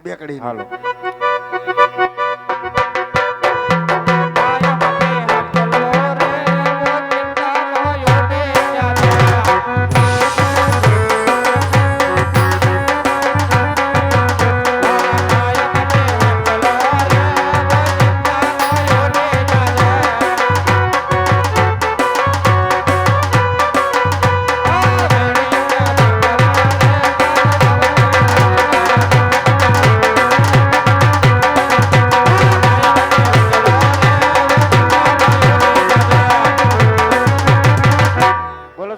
બે કડી હાલો.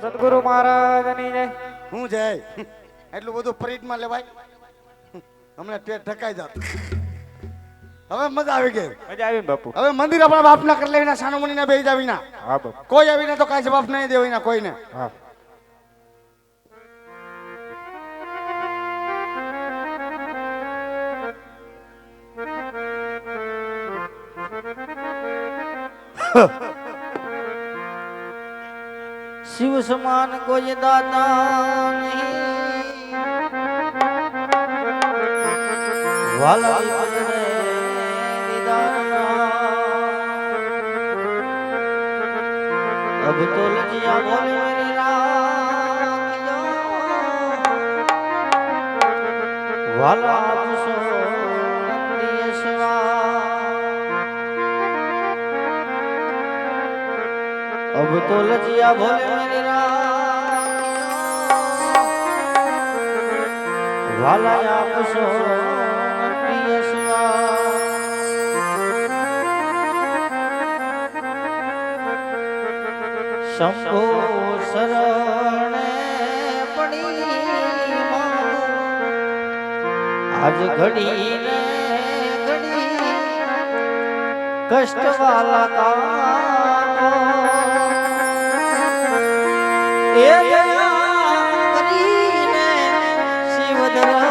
સદગુરુ મહારાજની જય. હું જાય એટલું બધું પરીટમાં લેવાય હમણાં પેટ ઢકાઈ જાત. હવે મજા આવી ગઈ. મજા આવી ને બાપુ? હવે મંદિર આપણા બાપના કરી લેવીના સાનુમણીના બેહી જાવીના. હા બાપુ. કોઈ આવીને તો કાંઈ જવાબ નહીં દેવીના કોઈને. હા. शिव समान कोई दाता नहीं, वाला भजने निदाना। अब तो लजिया बोले मेरी राख जो, वाला आपसो नंदी शिवा। अब तो लजिया भोले मेरे वाला आपसो प्रिय शिवा। शंभो शरणे पड़ी आज घड़ी ने घड़ी कष्ट वाला का એ દયા કરીને શિવધરા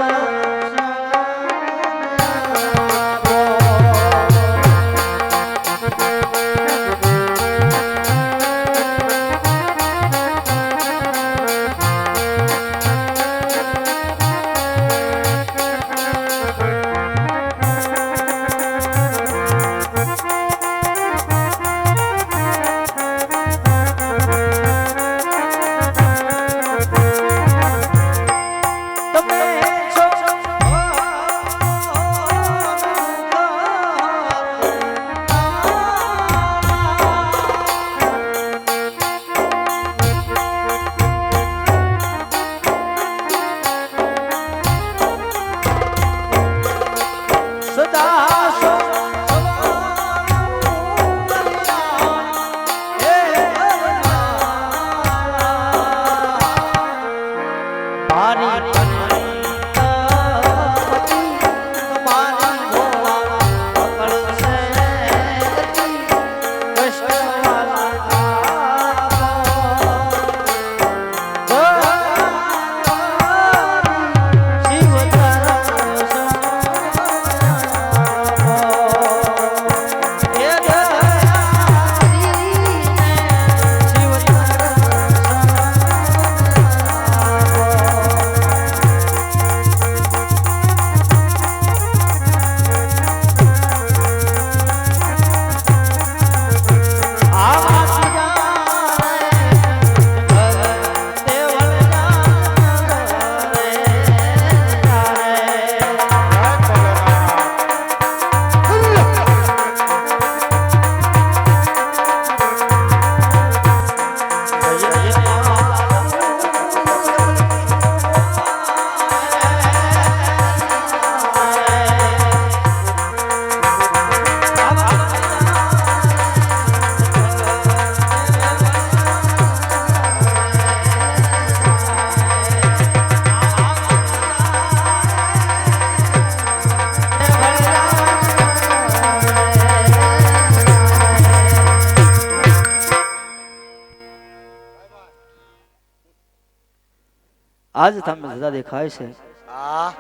આજ તમે ધજા દેખાય છે. હા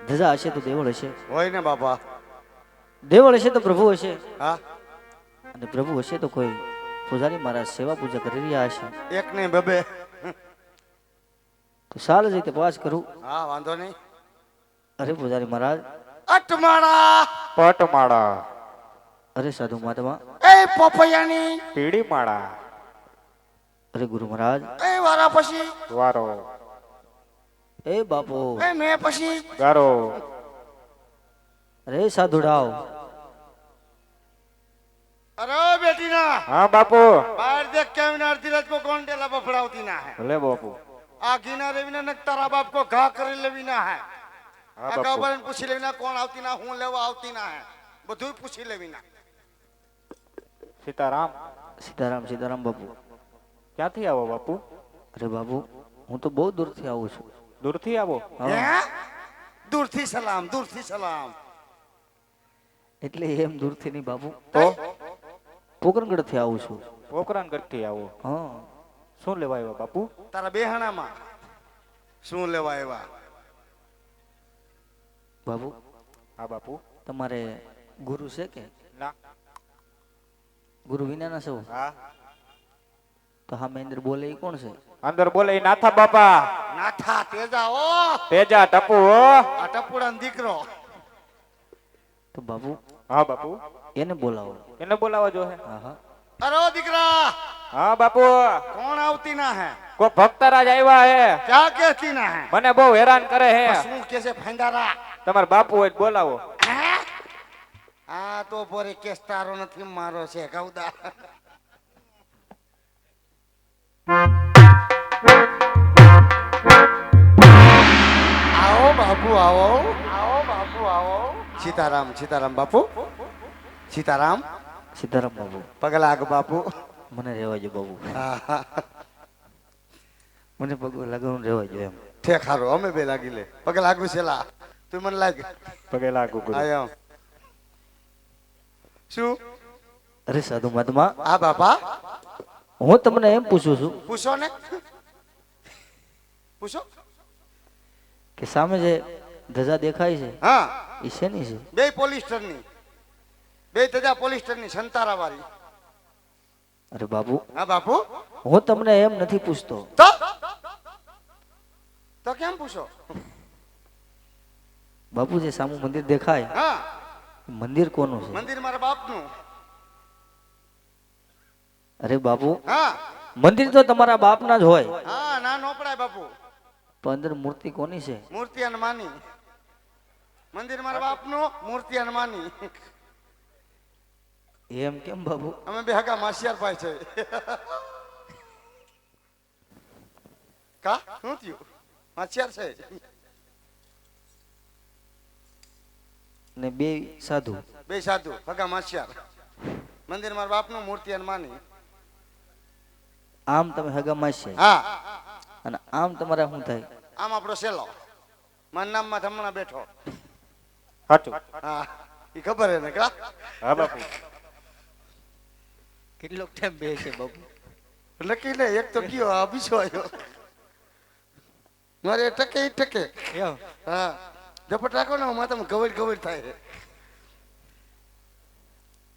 ધજા હશે તો દેવળ હશે, હોય ને બાપા. દેવળ હશે તો પ્રભુ હશે, હા અને પ્રભુ હશે તો કોઈ પૂજારી મહારાજ સેવા પૂજા કરી રહ્યા હશે. એક નહીં બબે. તો સાલ રીતે પાસ કરું હા વાંધો નહીં. અરે પૂજારી મહારાજ, અટમાળા, પટમાળા, અરે સાધુ મહાત્મા, એ પોપૈયાની, પીળી માળા, અરે ગુરુ મહારાજ, એ વારા પછી, વારો, એ બાપુ, એ મેં પછી, ગારો, અરે સાધુડાઓ, अरे बेटी ना हाँ बापू, बाहर देख के विना अर्धी रात को कौन डेला बफड़ावती ना है भले बापू, आ गिना रे विना नक तारा बाप को घा कर लेवी ना है हाँ आ बापू, गाबर पूछी लेवी ना कौन आवती ना हूं लेवा आवती ना है બધું પૂછી લેવી ના सीताराम, સીતારામ સીતારામ બાપુ. ક્યાંથી આવો બાપુ? અરે બાપુ, હું તો બહુ દૂરથી આવું છું. દૂરથી આવો? હા, હે દૂરથી સલામ એટલે એમ દૂરથી નહીં બાપુ, તો પોકરણગઢથી આવું છું. પોકરાનગઢથી આવો. હા, શું લેવા આવ્યા બાપુ? તારા બેહણામાં શું લેવા આવ્યા બાપુ હા બાપુ. તમારે ગુરુ છે કે? ના. ગુરુ વિનાના છો? હા. તો હા મહેન્દ્ર બોલે એ કોણ છે? અંદર બોલે ઈ નાથા બાપા, નાથા તેજા ઓ તેજા ટપુ હો. આ ટપુડાનો દીકરો તો બાપુ હા બાપુ, એને બોલાવો. એને બોલાવા જો હે? હા હા. અરે ઓ દીકરા હા બાપુ, કોણ આવતી ના હે કોઈ ભક્તરાજ આવ્યા હે, ક્યાં કહેતી ના હે મને બહુ હેરાન કરે હે. શું કે છે ફેંદારા તમારા બાપુ હોય તો બોલાવો. આ તો પોરે કેસ તારો નથી મારો છે ગૌદા આવો બાપુ આવો સીતારામ બાપુ સીતારામ સીતારામ બાપુ, પગલાગ બાપુ મને રહેવા જો બાપુ, હા મને પગ લગાવવાનું રહેવા જો એમ. ઠેક હારો અમે બે લાગી લે પગ લાગુ છેલા તું મને લાગ પગે લાગુ ગુરુ. આયો શું અરે સાધુ મહાત્મા, આ બાપા હું તમને એમ પૂછું છું પૂછો ને પૂછો કે સામે જે ધજા દેખાય છે હા એ શેની છે? બે પોલિસ્ટરની બે તજા પોલિસ્ટરની સંતારા વાળી અરે બાપુ, હા બાપુ હું તમને એમ નથી પૂછતો. તો કેમ પૂછો બાપુ જે સામું મંદિર દેખાય હા મંદિર કોનું છે? મંદિર મારા બાપનું અરે બાપુ, હા મંદિર તો તમારા બાપના જ હોય, હા ના નો પડાય બાપુ પણ અંદર મૂર્તિ કોની છે? મૂર્તિ હનુમાની મંદિર મારા બાપનું મૂર્તિ હનુમાની એમ કેમ બાપુ? અમે બે હગા માસિયાર ભાઈ છે કા શું થયું માસિયાર છે ને બે સાધુ? બે સાધુ હગા માસિયાર મંદિર મારા બાપનું મૂર્તિ હનુમાની આમ તમે હગામાં છે હા અને આમ તમારે શું થાય? આમ આપણો સેલો મારા નામમાં હમણાં બેઠો સાચું. હા એ ખબર હે ને કા હા બાપુ. કેટલો ટાઈમ બે છે બાપુ? લકી ને એક તો કયો આ બીજો આવ્યો મારે ટકે ઈ ટકે હા ઝપટ રાખો ને માથામાં ગવડ થાય છે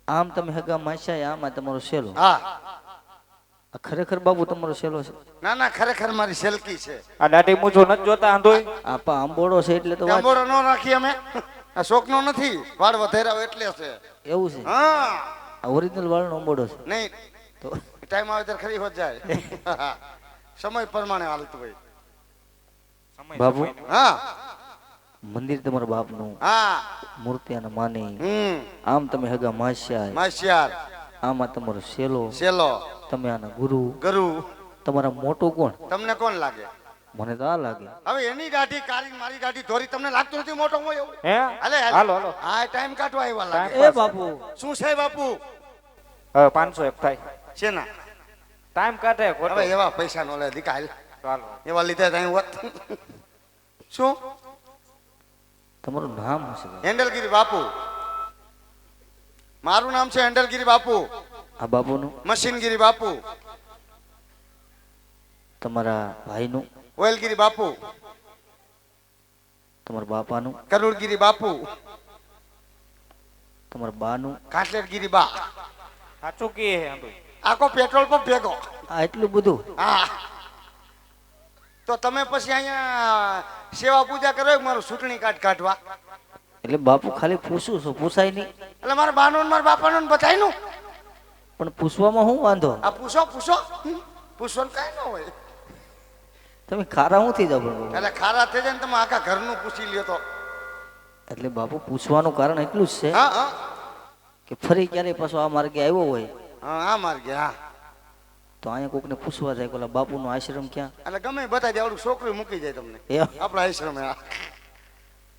આમ તમે હગા માસ્યા, આમાં તમારો સેલો. હા આ ખરેખર બાપુ તમારો સેલો છે? ના ના ખરેખર મારી સેલકી છે આ દાઢી મૂછો નથી જોતા આંધોય? આપા આંબોડો છે એટલે તો વાત. આંબોરો નો રાખી અમે આ શોખનો નથી વાળ વધાર્યા હોય એટલે છે એવું છે? હા આ ઓરિજિનલ વાળનો આંબોડો છે નહીં તો? ટાઈમ આવે ત્યારે ખરી હોત જાય સમય પ્રમાણે હાલતું હોય બાપુ હા મંદિર તમારા બાપનું, હા મૂર્તિ અને માની, હમ આમ તમે હગા માસ્યા, માસિયાર આમાં તમારો સેલો, સેલો તમે આના ગુરુ, ગરુ તમારા મોટું કોણ? તમને કોણ લાગે મને તો આ લાગે. હવે એની દાઢી કાળી મારી દાઢી ધોરી તમને લાગતું નથી મોટો હોય એવું હે? હાલે હાલો હાલો. હા ટાઈમ કાઢવા આવ્યા લાગે એ બાપુ, શું છે બાપુ હવે 501 થાય. છે ના ટાઈમ કાઢે ખોટો. હવે એવા પૈસા નો લે દીકાલ ચાલો. એવા લીધે ત્યાં હોત શું તમારું નામ હશે બાપુ? હેન્ડલગીરી બાપુ મારું નામ છે હેન્ડલગીરી બાપુ આ બાપુનું? મશીનગીરી બાપુ તમારા ભાઈનું? ઓઇલગીરી બાપુ તમારા બાપાનું? કરોડગીરી બાપુ તમારા બાનું? કાટલેટગીરી બા સાચું કે હે આંધોય? આખો પેટ્રોલ પંપ ભેગો આ એટલું બધું? હા તો તમે પછી અહીંયા સેવા પૂજા કરો કે મારું ચૂંટણી કાર્ડ કાઢવા? એટલે બાપુ ખાલી પૂછું છું, પૂછાય નહીં. એટલે મારા બાનું ને મારા બાપાનું ને બધાયનું. પણ પૂછવામાં શું વાંધો? આ પૂછો પૂછો પૂછવાનું કાંઈ ન હોય. તમે ખારા હું થઈ જાવ બાપુ? એટલે ખારા થઈ જાય ને તમે આખા ઘરનું પૂછી લ્યો તો. એટલે બાપુ પૂછવાનું કારણ એટલું જ છે હા હા કે ફરી ક્યારે પાછો આ માર્ગે આવ્યો હોય હા આ માર્ગે હા. તો અહીંયા કોકને પૂછવા જાય કે ઓલા બાપુનો આશ્રમ ક્યાં? એટલે ગમે બતાવી દે, આવડું છોકરું મૂકી જાય તમને એ આપણા આશ્રમે.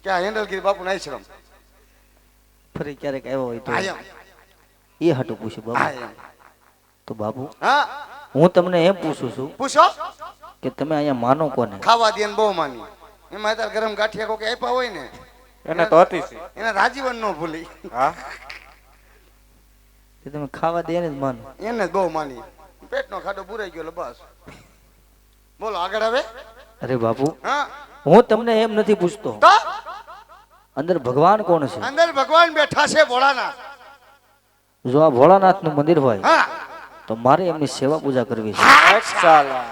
ક્યાં હેન્ડલગીરી બાપુનો આશ્રમ. ફરી ક્યારેક આવ્યો હોય તો હા એમ. એ હાટું પૂછ્યું હા બાપુ. એમ. તો બાપુ હા હું તમને એમ પૂછું છું પૂછો. કે તમે અહીંયા માનો કોને? ખાવા દે ને બહુ માની. એમાં અત્યારે ગરમ ગાંઠિયા કોકે આપ્યા હોય ને એને તો હતી છે. એને રાજીવન ન ભૂલી. હા તે તમે ખાવા દે ને જ માનો? એને જ બહુ માની. પેટનો ખાડો પુરાઈ ગયો એટલે બસ. બોલો આગળ હવે. અરે બાપુ હા હું તમને એમ નથી પૂછતો તો અંદર ભગવાન કોણ છે? અંદર ભગવાન બેઠા છે ભોળાનાથ. જો આ ભોળાનાથનું મંદિર હોય હા તો મારે એમની સેવા પૂજા કરવી છે. સાલા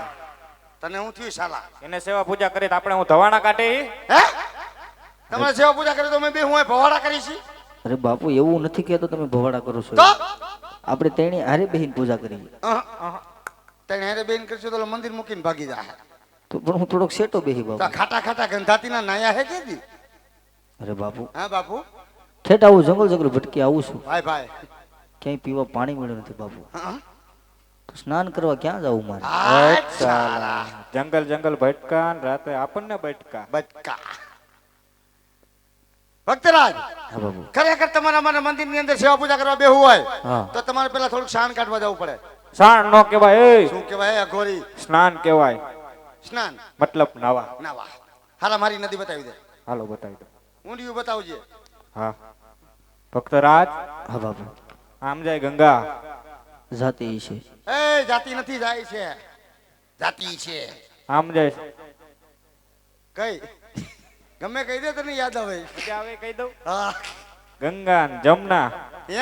તને હું થયું સાલા? એને સેવા પૂજા કરી તો આપણે હું ધવાણા કાઢી. હે તમારે સેવા પૂજા કરી તો અમે બે હું ભવાડા કરી છી. અરે બાપુ એવું નથી કહેતો તમે ભવાડા કરો છો. તો આપણે તેણી હારે બેહીને પૂજા કરીએ. તને હારે બેન કરશું તો મંદિર મૂકીને ભાગી જાય. તો પણ હું થોડોક સેટો બેહી તો બાપુ. ખાટા ખાટા ગંધાતીના નાયા હે કેદી? અરે બાપુ હા બાપુ. ઠેઠ આવું જંગલ ભટકી આવું છું, ભાઈ ભાઈ. ક્યાંય પીવા પાણી મળ્યું નથી બાપુ. હા તો સ્નાન કરવા ક્યાં જવું મારે? સાલા જંગલ જંગલ ભટકા ને રાતે આપણને ભટકા. બચકા. ભક્તરાજ હા બાપુ. ખરેખર તમારા મને મંદિરની અંદર સેવા પૂજા કરવા બેહવું હોય હા તો તમારે પેલા થોડુંક શાન કાઢવા જવું પડે. સાણ નો કહેવાય એ શું કહેવાય? અઘોરી સ્નાન કહેવાય. સ્નાન. મતલબ નાવા. ના વાહ. હારા મારી નદી બતાવી દે. હાલો બતાવી દો. ઊંડિયું બતાવજે. હા ભક્તરાજ હા બાપુ. આમ જાય ગંગા. જાતિ ઈ છે. એ જાતિ નથી જાય છે. જાતિ છે. આમ જાય કઈ ગમે કહી દે તને યાદ આવે. મજા આવે કહી દઉં. હા ગંગા ને જમના.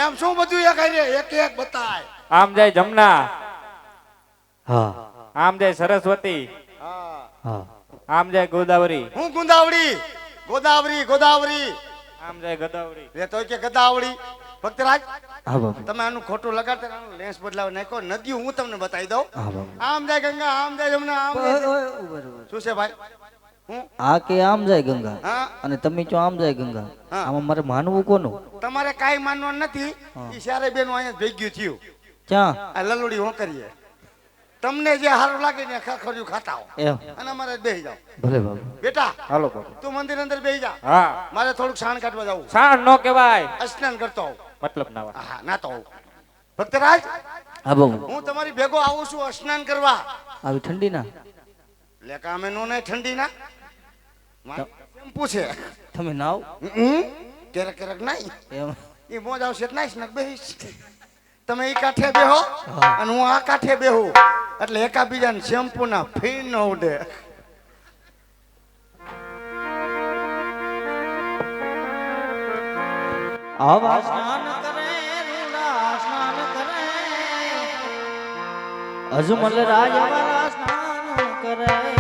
એમ શું બધું એક આઈ રે એક એક બતાય. આમ જાય જમના. હા આમ જાય સરસ્વતી. હા હા આમ જાય ગોદાવરી. હું ગુંદાવડી ગોદાવરી ગોદાવરી. આમ જાય ગદાવરી. રે તો કે ગદાવડી. ભક્તરાજ હા બાપુ. તમે આનું ખોટું લગાડતા આનું લેન્સ બદલાવ નાખો. નદી હું તમને બતાવી દઉં. હા બાપુ. આમ જાય ગંગા આમ જાય જમના આમ જાય. શું છે ભાઈ? હું આ કે આમ જાય ગંગા હા અને તમે જો આમ જાય ગંગા, હા. આમાં મારે માનવું કોનું? તમારે કાંઈ માનવાનું નથી. ઈ સારે બેનું અહીંયા ભેગ્યું થયું. ક્યાં? આ લલુડી હું કરીએ. તમને જે સારું લાગે ને ખખડ્યું ખાતા હો એમ અને અમારે બેહી જાવ. ભલે બાપુ. બેટા હાલો બાબુ. તું મંદિર અંદર બેહી જા. હા મારે થોડુંક શાણ કાઢવા જવું. સાણ નો કહેવાય. સ્નાન કરતો હોઉં. મતલબ નાવા. હા ના તો હોઉં. ભક્તરાજ હા બાપુ. હું તમારી ભેગો આવું છું સ્નાન કરવા. આવી ઠંડી ના લે કામે નો નહીં ઠંડી ના. એમ પૂછે તમે નાવ ક્યારેક ક્યારેક નહીં. એમ એ મોજ આવશે એટલે નાઈશ ને બેહીશ. તમે એ કાંઠે બેહો અને હું આ કાંઠે બેહું એટલે એકાબીજાને શેમ્પુ ના ફીણ ન ઉડે. આવા સ્નાન કરે રીલા સ્નાન કરે, અજમલ રાજ વાળા સ્નાન કરે.